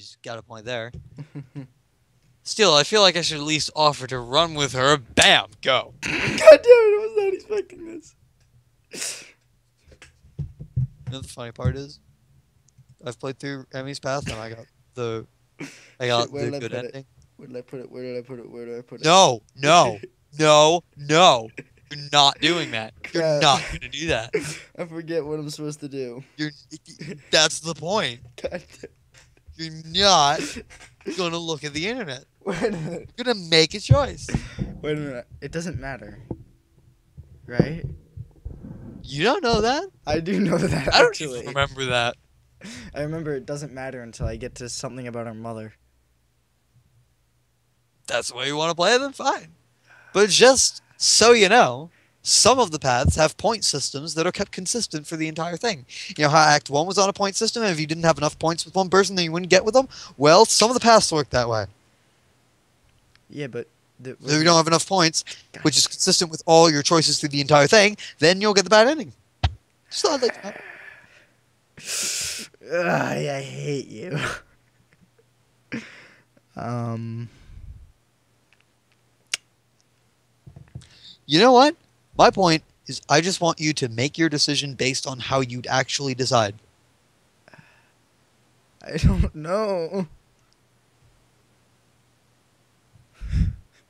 Kenji's got a point there. Still, I feel like I should at least offer to run with her. Bam! Go! God damn it, I was not expecting this. You know the funny part is? I've played through Emmy's Path and I got the good ending. Where did I put it? Where did I put it? Where did I put it? No! No! No! No! You're not doing that. You're Crap. not gonna do that. I forget what I'm supposed to do. That's the point. God You're not gonna look at the internet. Wait a minute. You're gonna make a choice. Wait a minute. It doesn't matter. Right? You don't know that? I do know that, I don't actually. even remember that. I remember it doesn't matter until I get to something about her mother. That's the way you want to play it, then fine. But just so you know, some of the paths have point systems that are kept consistent for the entire thing. You know how Act 1 was on a point system, and if you didn't have enough points with one person, then you wouldn't get with them? Well, some of the paths work that way. Yeah, but... If you don't have enough points, which is consistent with all your choices through the entire thing, then you'll get the bad ending. Just not like that. I hate you. You know what? My point is I just want you to make your decision based on how you'd actually decide. I don't know.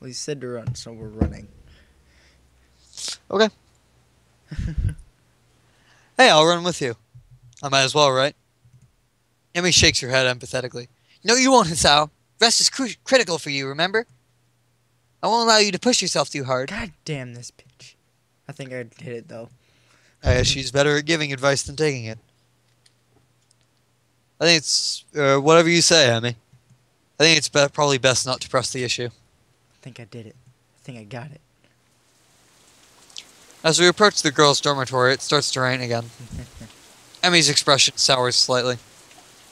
Well, he said to run, so we're running. Okay. Hey, I'll run with you. I might as well, right? Emmy shakes her head empathetically. No, you won't, Hisao. Rest is critical for you, remember? I won't allow you to push yourself too hard. God damn this bitch. I think I did it, though. She's better at giving advice than taking it. I think it's whatever you say, Emmy. I think it's probably best not to press the issue. I think I did it. I think I got it. As we approach the girls' dormitory, it starts to rain again. Emmy's expression sours slightly.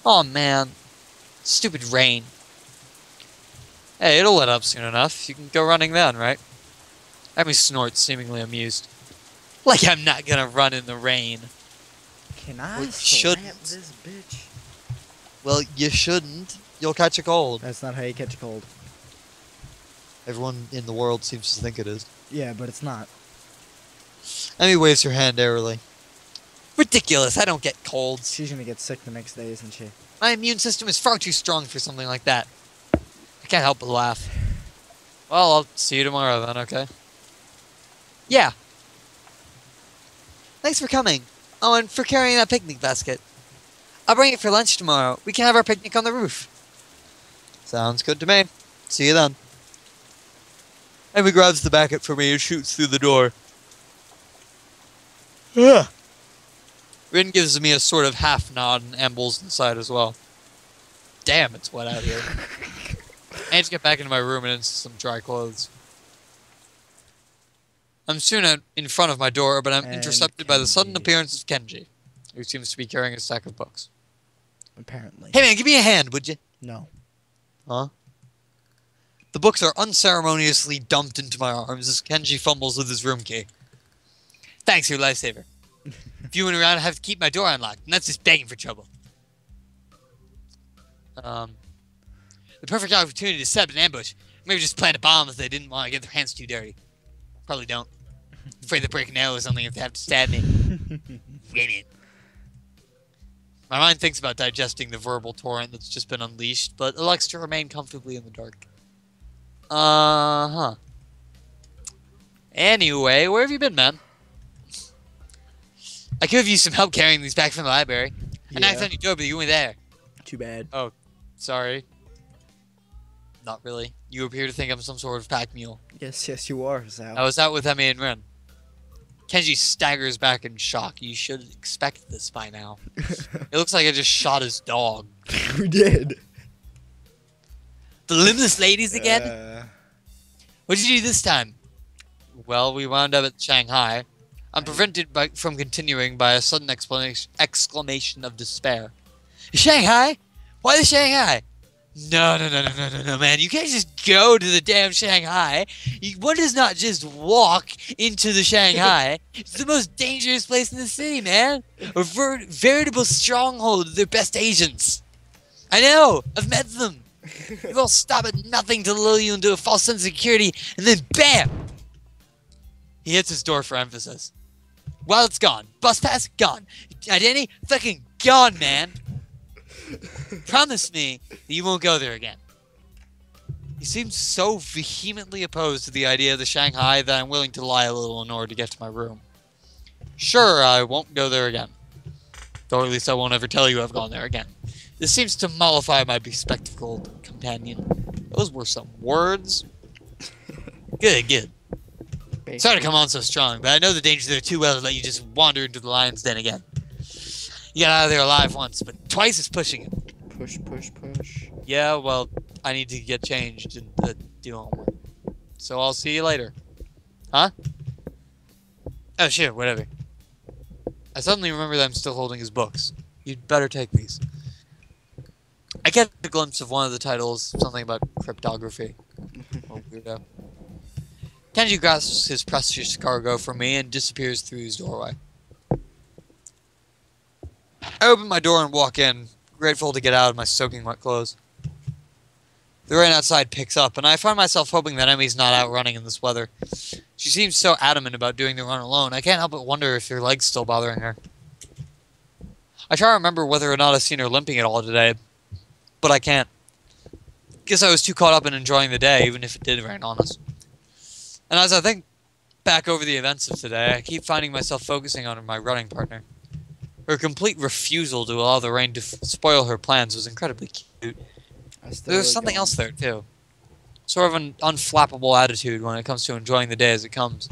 Oh man. Stupid rain. Hey, it'll let up soon enough. You can go running then, right? Emmy snorts, seemingly amused. Like I'm not gonna run in the rain. Can I Well, slap shouldn't. this bitch? Well, you shouldn't. You'll catch a cold. That's not how you catch a cold. Everyone in the world seems to think it is. Yeah, but it's not. Emmy waves her hand airily. Ridiculous, I don't get colds. She's gonna get sick the next day, isn't she? My immune system is far too strong for something like that. I can't help but laugh. Well, I'll see you tomorrow then, okay? Yeah. Thanks for coming. Oh, and for carrying that picnic basket. I'll bring it for lunch tomorrow. We can have our picnic on the roof. Sounds good to me. See you then. Emmy grabs the basket for me and shoots through the door. Ugh. Rin gives me a sort of half nod and ambles inside as well. Damn, it's wet out here. I need to get back into my room and into some dry clothes. I'm soon in front of my door, but I'm intercepted by the sudden appearance of Kenji, who seems to be carrying a stack of books. Apparently. Hey man, give me a hand, would you? No. Huh? The books are unceremoniously dumped into my arms as Kenji fumbles with his room key. Thanks, your lifesaver. If you went around, I'd have to keep my door unlocked, and that's just begging for trouble. The perfect opportunity to set up an ambush. Maybe just plant a bomb if they didn't want to get their hands too dirty. Probably don't. Afraid they'll break a nail or something if they have to stab me. Wait it. My mind thinks about digesting the verbal torrent that's just been unleashed, but elects to remain comfortably in the dark. Uh-huh. Anyway, where have you been, man? I could have used some help carrying these back from the library. I knocked on your door, but you weren't there. Too bad. Oh, sorry. Not really. You appear to think I'm some sort of pack mule. Yes, you are, Sal. I was out with Emmy and Ren. Kenji staggers back in shock. You should expect this by now. It looks like I just shot his dog. We did. The limbless ladies again? What did you do this time? Well, we wound up at Shanghai. I'm prevented from continuing by a sudden exclamation of despair. Shanghai? Why the Shanghai? No, man. You can't just go to the damn Shanghai. One does not just walk into the Shanghai. It's the most dangerous place in the city, man. A veritable stronghold of their best agents. I know! I've met them! You've all stop at nothing to lull you into a false sense of security, and then BAM! He hits his door for emphasis. Well, it's gone. Bus pass, gone. Identity, fucking gone, man. Promise me that you won't go there again. He seems so vehemently opposed to the idea of the Shanghai that I'm willing to lie a little in order to get to my room. Sure, I won't go there again. Or at least I won't ever tell you I've gone there again. This seems to mollify my bespectacled companion. Those were some words. Good, good. Sorry to come on so strong, but I know the danger there too well to let you just wander into the lion's den again. You got out of there alive once, but twice is pushing it. Push, push, push. Yeah, well, I need to get changed and do homework. So I'll see you later. Huh? Oh, sure, whatever. I suddenly remember that I'm still holding his books. You'd better take these. I get a glimpse of one of the titles, something about cryptography. Oh, weirdo. Kenji grasps his precious cargo from me and disappears through his doorway. I open my door and walk in, grateful to get out of my soaking wet clothes. The rain outside picks up, and I find myself hoping that Emmy's not out running in this weather. She seems so adamant about doing the run alone, I can't help but wonder if her leg's still bothering her. I try to remember whether or not I've seen her limping at all today, but I can't. Guess I was too caught up in enjoying the day, even if it did rain on us. And as I think back over the events of today, I keep finding myself focusing on my running partner. Her complete refusal to allow the rain to spoil her plans was incredibly cute. There's something else there, too. Sort of an unflappable attitude when it comes to enjoying the day as it comes.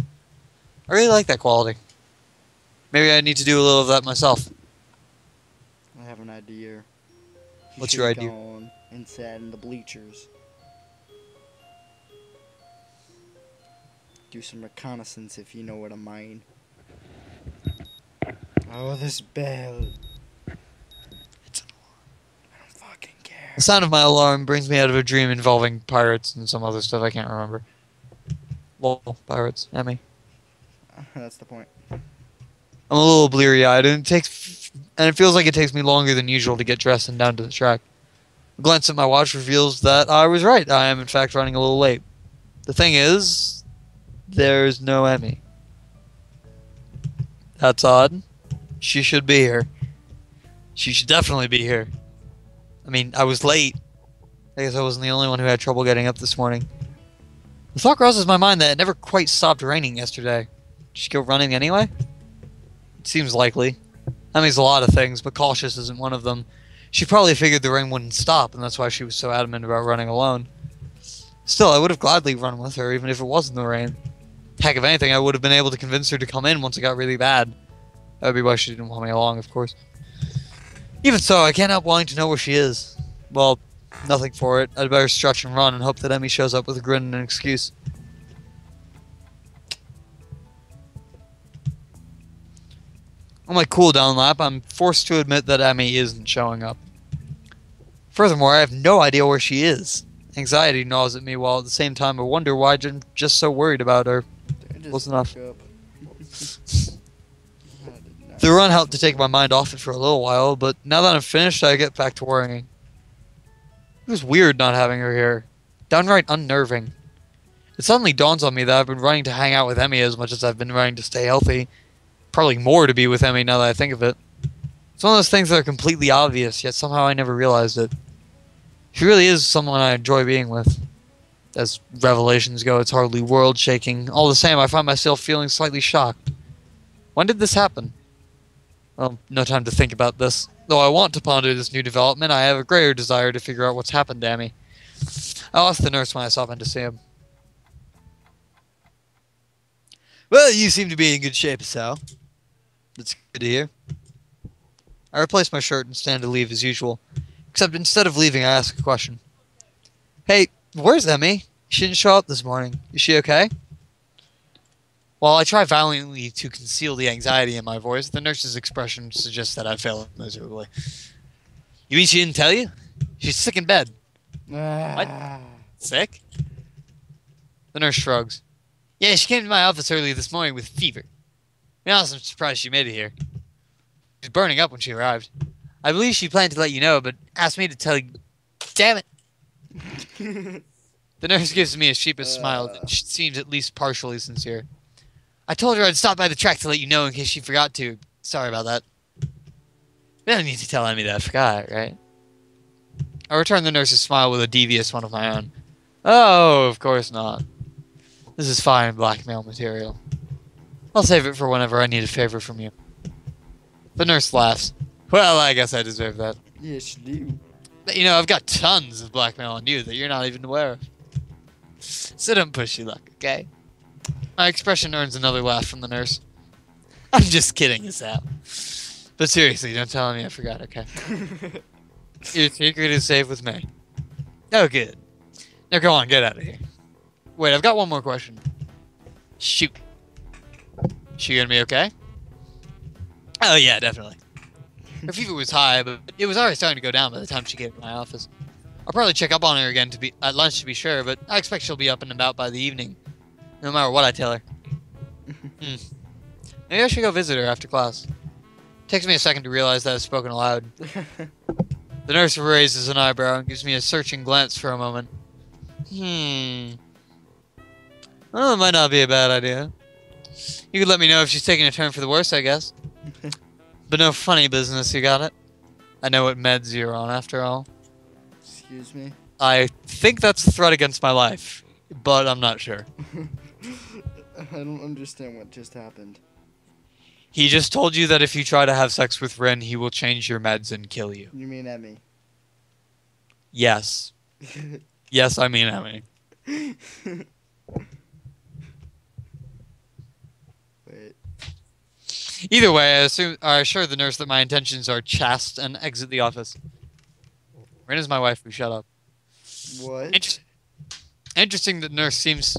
I really like that quality. Maybe I need to do a little of that myself. I have an idea. What's your idea? Gone and sat in the bleachers. Do some reconnaissance, if you know what I mean. Oh, this bell. It's an alarm. I don't fucking care. The sound of my alarm brings me out of a dream involving pirates and some other stuff I can't remember. Lol, pirates, Emmy. That's the point. I'm a little bleary-eyed, and it feels like it takes me longer than usual to get dressed and down to the track. A glance at my watch reveals that I was right. I am in fact running a little late. The thing is, there's no Emmy. That's odd. She should be here. She should definitely be here. I mean, I was late. I guess I wasn't the only one who had trouble getting up this morning. The thought crosses my mind that it never quite stopped raining yesterday. Did she go running anyway? It seems likely. That means a lot of things, but cautious isn't one of them. She probably figured the rain wouldn't stop, and that's why she was so adamant about running alone. Still, I would have gladly run with her, even if it wasn't the rain. Heck, if anything, I would have been able to convince her to come in once it got really bad. That would be why she didn't want me along, of course. Even so, I can't help wanting to know where she is. Well, nothing for it. I'd better stretch and run and hope that Emmy shows up with a grin and an excuse. On my cool-down lap, I'm forced to admit that Emmy isn't showing up. Furthermore, I have no idea where she is. Anxiety gnaws at me while at the same time I wonder why I'm just so worried about her. Close enough. The run helped to take my mind off it for a little while, but now that I'm finished, I get back to worrying. It was weird not having her here. Downright unnerving. It suddenly dawns on me that I've been running to hang out with Emmy as much as I've been running to stay healthy. Probably more to be with Emmy now that I think of it. It's one of those things that are completely obvious, yet somehow I never realized it. She really is someone I enjoy being with. As revelations go, it's hardly world-shaking. All the same, I find myself feeling slightly shocked. When did this happen? Well, no time to think about this. Though I want to ponder this new development, I have a greater desire to figure out what's happened to Emmy. I'll ask the nurse when I stop in to see him. Well, you seem to be in good shape, Sal. That's good to hear. I replace my shirt and stand to leave as usual. Except instead of leaving, I ask a question. Hey, where's Emmy? She didn't show up this morning. Is she okay? While I try valiantly to conceal the anxiety in my voice, the nurse's expression suggests that I failed miserably. You mean she didn't tell you? She's sick in bed. What? Sick? The nurse shrugs. Yeah, she came to my office early this morning with fever. To be honest, I'm surprised she made it here. She was burning up when she arrived. I believe she planned to let you know, but asked me to tell you. Damn it! The nurse gives me a sheepish smile that seems at least partially sincere. I told her I'd stop by the track to let you know in case she forgot to. Sorry about that. You don't need to tell Emmy that I forgot, right? I return the nurse's smile with a devious one of my own. Oh, of course not. This is fine blackmail material. I'll save it for whenever I need a favor from you. The nurse laughs. Well, I guess I deserve that. Yes, you do. But, you know, I've got tons of blackmail on you that you're not even aware of. So don't push your luck, okay? My expression earns another laugh from the nurse. I'm just kidding us out. But seriously, don't tell me I forgot, okay? Your secret is safe with me. Oh, good. Now go on, get out of here. Wait, I've got one more question. Shoot. She gonna be okay? Oh yeah, definitely. Her fever was high, but it was already starting to go down by the time she came to my office. I'll probably check up on her again at lunch to be sure, but I expect she'll be up and about by the evening, no matter what I tell her. Maybe I should go visit her after class. Takes me a second to realize that I've spoken aloud. The nurse raises an eyebrow and gives me a searching glance for a moment. Well, it might not be a bad idea. You could let me know if she's taking a turn for the worse, I guess. But no funny business, you got it? I know what meds you're on, after all. Excuse me? I think that's a threat against my life, but I'm not sure. I don't understand what just happened. He just told you that if you try to have sex with Ren, he will change your meds and kill you. You mean Emmy? Yes. Yes, I mean Emmy. Wait. Either way, I assure the nurse that my intentions are chaste and exit the office. Ren is my wife. We shut up. What? Interesting that the nurse sees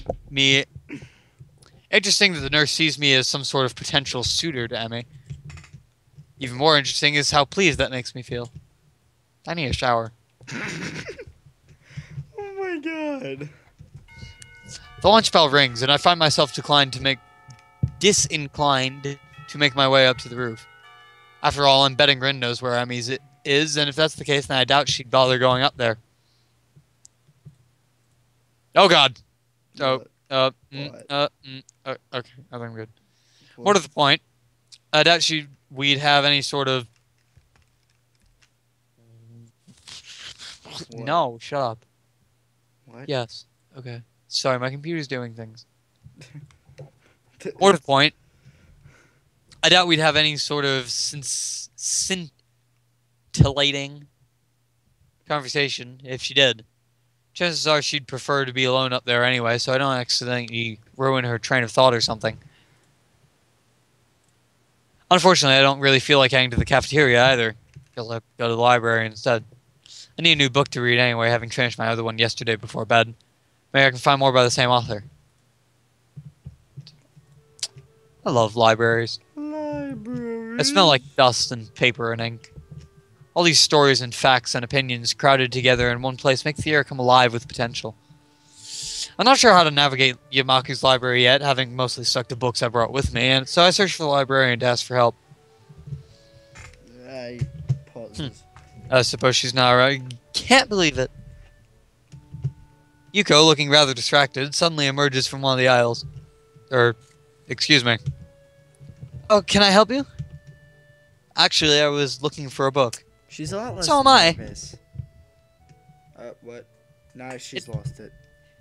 me as some sort of potential suitor to Emmy. Even more interesting is how pleased that makes me feel. I need a shower. Oh my god. The lunch bell rings, and I find myself disinclined to make my way up to the roof. After all, I'm betting Rin knows where Emmy's is, and if that's the case, then I doubt she'd bother going up there. Oh god. Okay, I think I'm good. More to the point, I doubt we'd have any sort of... What? No, shut up. What? Yes. Okay. Sorry, my computer's doing things. More to the point, I doubt we'd have any sort of scintillating conversation if she did. Chances are she'd prefer to be alone up there anyway, so I don't accidentally ruin her train of thought or something. Unfortunately, I don't really feel like heading to the cafeteria either. I'll go to the library instead. I need a new book to read anyway, having finished my other one yesterday before bed. Maybe I can find more by the same author. I love libraries. Library. They smell like dust and paper and ink. All these stories and facts and opinions crowded together in one place make the air come alive with potential. I'm not sure how to navigate Yamaku's library yet, having mostly stuck to books I brought with me, and so I searched for the librarian to ask for help. I pauses. I suppose she's not right. Can't believe it. Yuko, looking rather distracted, suddenly emerges from one of the aisles. Excuse me. Oh, can I help you? Actually, I was looking for a book. She's a lot less. So am I. nervous. What? Nah, she's lost it.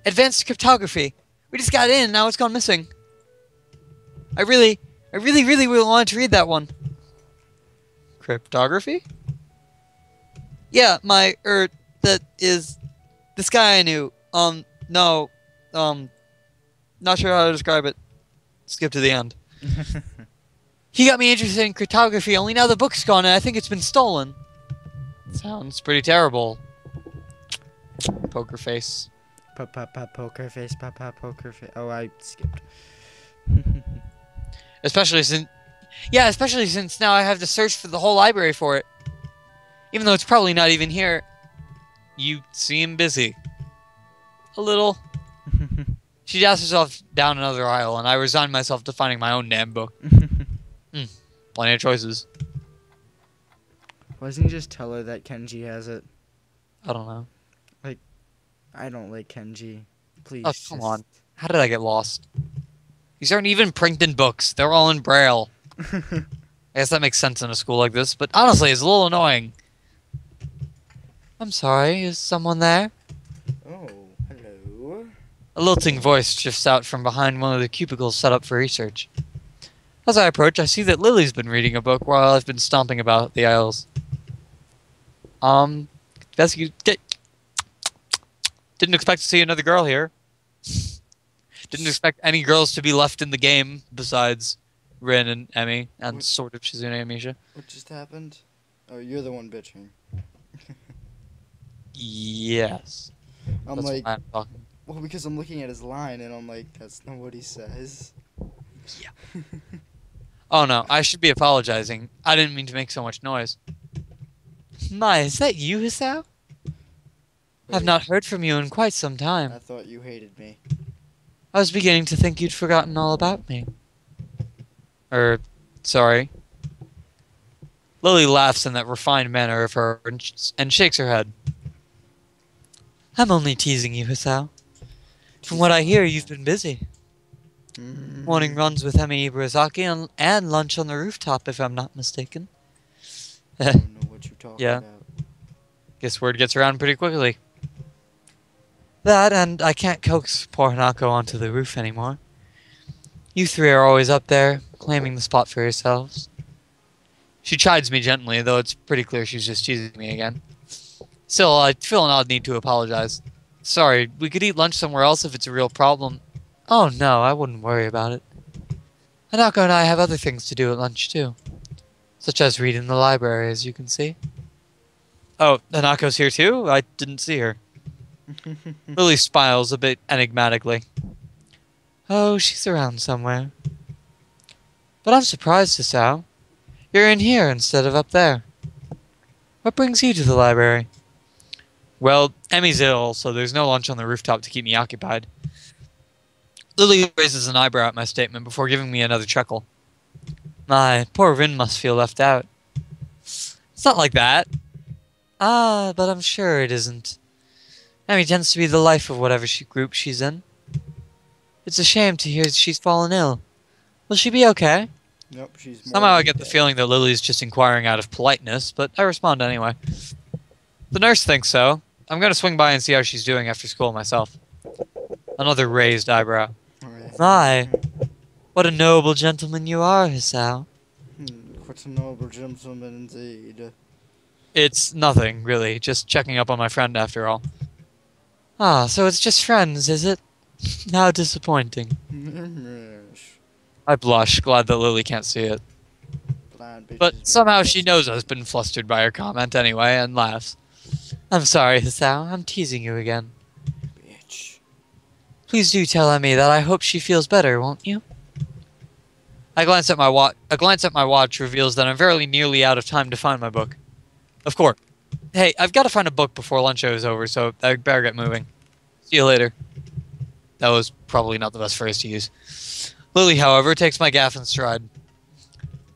Advanced cryptography. We just got in and now it's gone missing. I really want to read that one. Cryptography? Yeah, that is this guy I knew. Not sure how to describe it. Skip to the end. He got me interested in cryptography, only now the book's gone and I think it's been stolen. Sounds pretty terrible. Poker face. Poker face, poker face. Oh, I skipped. Especially since now I have to search for the whole library for it. Even though it's probably not even here. You seem busy. A little. She dashed herself down another aisle, and I resigned myself to finding my own damn book. Plenty of choices. Why doesn't he just tell her that Kenji has it? I don't know. I don't like Kenji. Please. Oh, come on. How did I get lost? These aren't even print in books. They're all in Braille. I guess that makes sense in a school like this, but honestly, it's a little annoying. I'm sorry, is someone there? Oh, hello. A lilting voice shifts out from behind one of the cubicles set up for research. As I approach, I see that Lily's been reading a book while I've been stomping about the aisles. That's you. Didn't expect to see another girl here. Didn't expect any girls to be left in the game besides Rin and Emmy and sort of Shizune and Misha. What just happened? Oh, you're the one bitching. Yes. I'm That's why I'm talking. well, because I'm looking at his line and I'm like, that's not what he says. Yeah. Oh no, I should be apologizing. I didn't mean to make so much noise. My, is that you, Hisao? I've not heard from you in quite some time. I thought you hated me. I was beginning to think you'd forgotten all about me. Sorry. Lily laughs in that refined manner of her and shakes her head. I'm only teasing you, Hisao. From what I hear, you've been busy. Morning runs with Emi Iburazaki and lunch on the rooftop, if I'm not mistaken. I don't know what you're talking about. Guess word gets around pretty quickly. That, and I can't coax poor Hanako onto the roof anymore. You three are always up there, claiming the spot for yourselves. She chides me gently, though it's pretty clear she's just teasing me again. Still, I feel an odd need to apologize. Sorry, we could eat lunch somewhere else if it's a real problem. Oh no, I wouldn't worry about it. Hanako and I have other things to do at lunch too. Such as read in the library, as you can see. Oh, Hanako's here too? I didn't see her. Lily smiles a bit enigmatically. Oh, she's around somewhere. But I'm surprised, Hisao. You're in here instead of up there. What brings you to the library? Well, Emmy's ill, so there's no lunch on the rooftop to keep me occupied. Lily raises an eyebrow at my statement before giving me another chuckle. My, poor Rin must feel left out. It's not like that. Ah, but I'm sure it isn't. Emmy tends to be the life of whatever group she's in. It's a shame to hear she's fallen ill. Will she be okay? Nope, she's more Somehow I get the feeling that Lily's just inquiring out of politeness, but I respond anyway. The nurse thinks so. I'm going to swing by and see how she's doing after school myself. Another raised eyebrow. My, what a noble gentleman you are, Hisao. What a noble gentleman indeed. It's nothing, really. Just checking up on my friend after all. Ah, so it's just friends, is it? How disappointing. I blush, glad that Lily can't see it. But somehow she knows I've been flustered by her comment anyway, and laughs. I'm sorry, Hisao. I'm teasing you again. Bitch. Please do tell Emmy that I hope she feels better, won't you? I glance at my watch. A glance at my watch reveals that I'm very nearly out of time to find my book. Of course. Hey, I've got to find a book before lunch is over, so I better get moving. See you later. That was probably not the best phrase to use. Lily, however, takes my gaff in stride.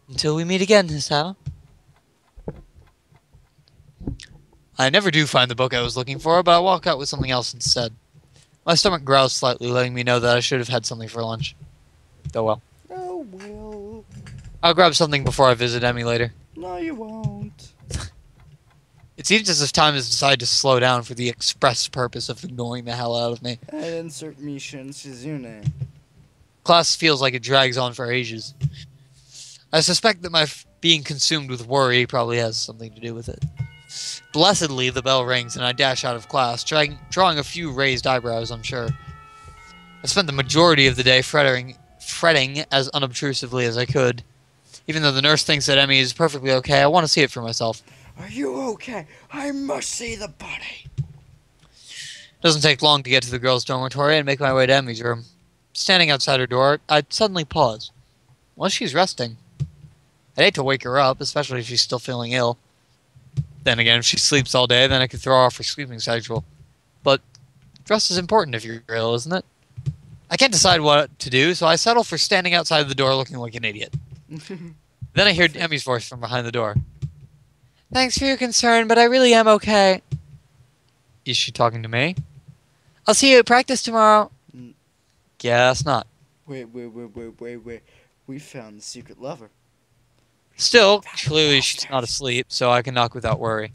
Until we meet again, Hisao. I never do find the book I was looking for, but I walk out with something else instead. My stomach growls slightly, letting me know that I should have had something for lunch. Oh well. Oh well. I'll grab something before I visit Emmy later. No, you won't. It seems as if time has decided to slow down for the express purpose of annoying the hell out of me. And insert Misha and Shizune. Class feels like it drags on for ages. I suspect that my being consumed with worry probably has something to do with it. Blessedly, the bell rings and I dash out of class, drawing a few raised eyebrows, I'm sure. I spent the majority of the day fretting as unobtrusively as I could. Even though the nurse thinks that Emmy is perfectly okay, I want to see it for myself. Are you okay? I must see the body. Doesn't take long to get to the girls' dormitory and make my way to Emmy's room. Standing outside her door, I suddenly pause. Well, she's resting. I'd hate to wake her up, especially if she's still feeling ill. Then again, if she sleeps all day, then I could throw off her sleeping schedule. But rest is important if you're ill, isn't it? I can't decide what to do, so I settle for standing outside the door looking like an idiot. Then I hear Emmy's voice from behind the door. Thanks for your concern, but I really am okay. Is she talking to me? I'll see you at practice tomorrow. Guess not. Wait. We found the secret lover. Still, clearly she's not asleep, so I can knock without worry.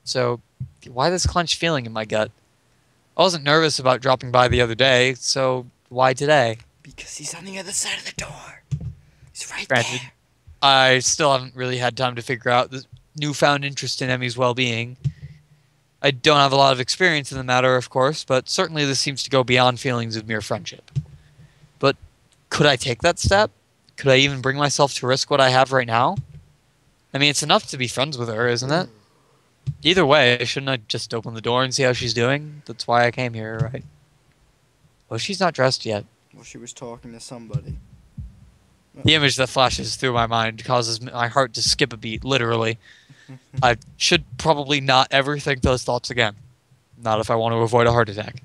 So, why this clenched feeling in my gut? I wasn't nervous about dropping by the other day, so why today? Because he's on the other side of the door. He's right Granted, there. I still haven't really had time to figure out the newfound interest in Emmy's well-being. I don't have a lot of experience in the matter, of course, but certainly this seems to go beyond feelings of mere friendship. But could I take that step? Could I even bring myself to risk what I have right now? I mean, it's enough to be friends with her, isn't it? Either way, shouldn't I just open the door and see how she's doing? That's why I came here, right? Well, she's not dressed yet. Well, she was talking to somebody. The image that flashes through my mind causes my heart to skip a beat, literally. I should probably not ever think those thoughts again. Not if I want to avoid a heart attack.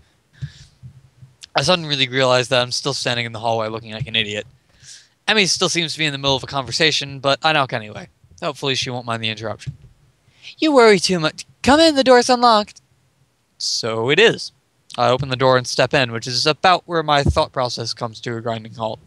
I suddenly realized that I'm still standing in the hallway looking like an idiot. Emmy still seems to be in the middle of a conversation, but I knock anyway. Hopefully she won't mind the interruption. You worry too much. Come in, the door's unlocked. So it is. I open the door and step in, which is about where my thought process comes to a grinding halt.